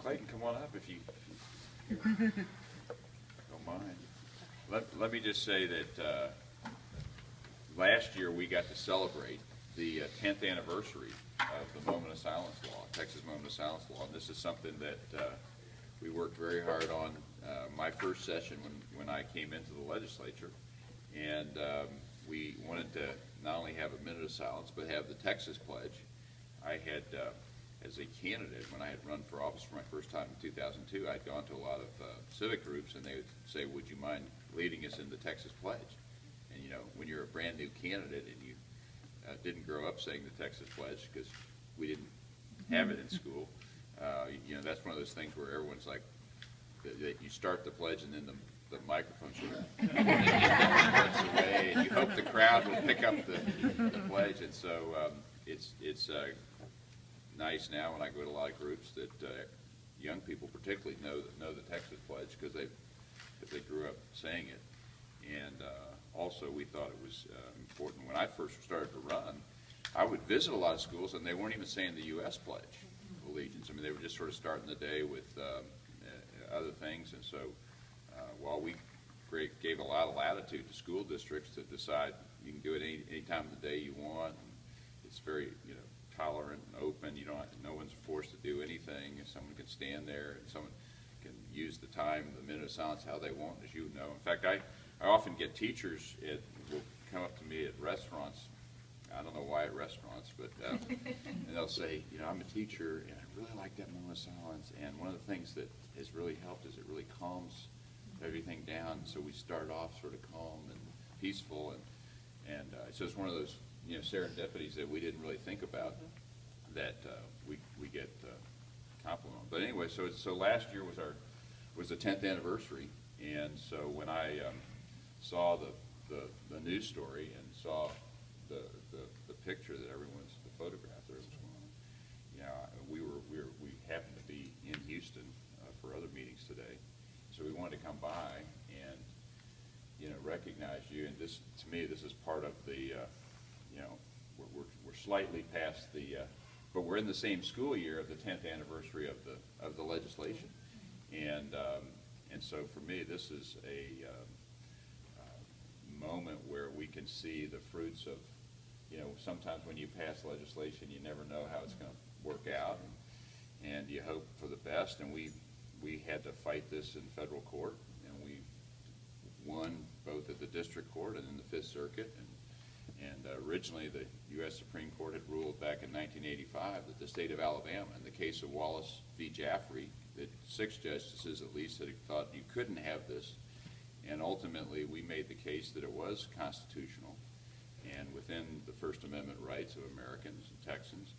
Clayton, come on up if you don't mind. Let me just say that last year we got to celebrate the 10th anniversary of the Moment of Silence Law, Texas Moment of Silence Law, and this is something that we worked very hard on my first session when I came into the legislature, and we wanted to not only have a minute of silence but have the Texas Pledge. I had, as a candidate, when I had run for office for my first time in 2002, I'd gone to a lot of civic groups, and they would say, would you mind leading us in the Texas Pledge? And you know, when you're a brand new candidate and you didn't grow up saying the Texas Pledge because we didn't have it in school, you know, that's one of those things where everyone's like, that you start the pledge and then the microphone sort of slips away, and you hope the crowd will pick up the pledge. And so it's nice now when I go to a lot of groups that young people particularly know the Texas Pledge because they grew up saying it. And also we thought it was important. When I first started to run, I would visit a lot of schools and they weren't even saying the U.S. Pledge of Allegiance. I mean, they were just sort of starting the day with other things. And so while we gave a lot of latitude to school districts to decide you can do it any time of the day you want, and it's very, you know, tolerant and open. You don't have to, no one's forced to do anything. Someone can stand there and someone can use the time, the minute of silence, how they want, as you know. In fact, I often get teachers will come up to me at restaurants. I don't know why at restaurants, but and they'll say, you know, I'm a teacher and I really like that moment of silence. And one of the things that has really helped is it really calms everything down. So we start off sort of calm and peaceful, and so it's one of those, you know, serendipities that we didn't really think about that we get compliment on. But anyway, so last year was the 10th anniversary, and so when I saw the news story and saw the picture that the photograph that everyone's on, you know, we happened to be in Houston for other meetings today, so we wanted to come by and, you know, recognize you. And this, to me, this is part of the, you know, we're slightly past the, but we're in the same school year of the 10th anniversary of the legislation, and so for me, this is a moment where we can see the fruits of, you know, sometimes when you pass legislation, you never know how it's going to work out, and you hope for the best. And we had to fight this in federal court, and we won both at the district court and in the Fifth Circuit. And originally, the U.S. Supreme Court had ruled back in 1985 that the state of Alabama, in the case of Wallace v. Jaffrey, that 6 justices at least had thought you couldn't have this. And ultimately, we made the case that it was constitutional and within the First Amendment rights of Americans and Texans.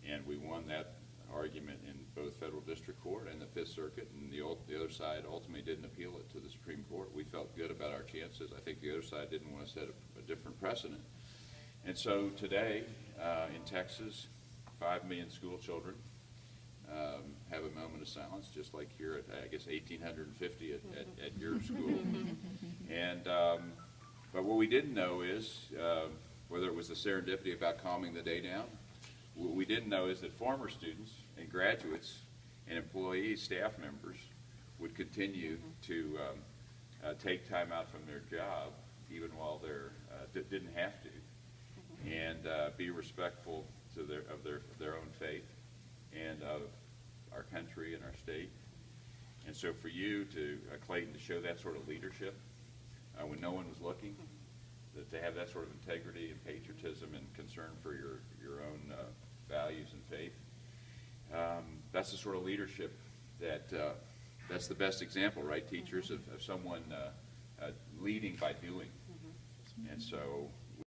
And we won that argument in both federal district court and the Fifth Circuit, and the other side ultimately didn't appeal it to the Supreme Court. We felt good about our chances. I think the other side didn't want to set a different precedent. And so today, in Texas, 5 million school children have a moment of silence, just like here at, I guess, 1,850 at your school. And but what we didn't know is whether it was the serendipity about calming the day down. What we didn't know is that former students and graduates and employees, staff members, would continue to take time out from their job, even while they didn't have to, and be respectful to their own faith and of our country and our state. And so for you to, Clayton, to show that sort of leadership when no one was looking, that to have that sort of integrity and patriotism and concern for your own values and faith, that's the sort of leadership that's the best example, right, teachers, of someone leading by doing. And so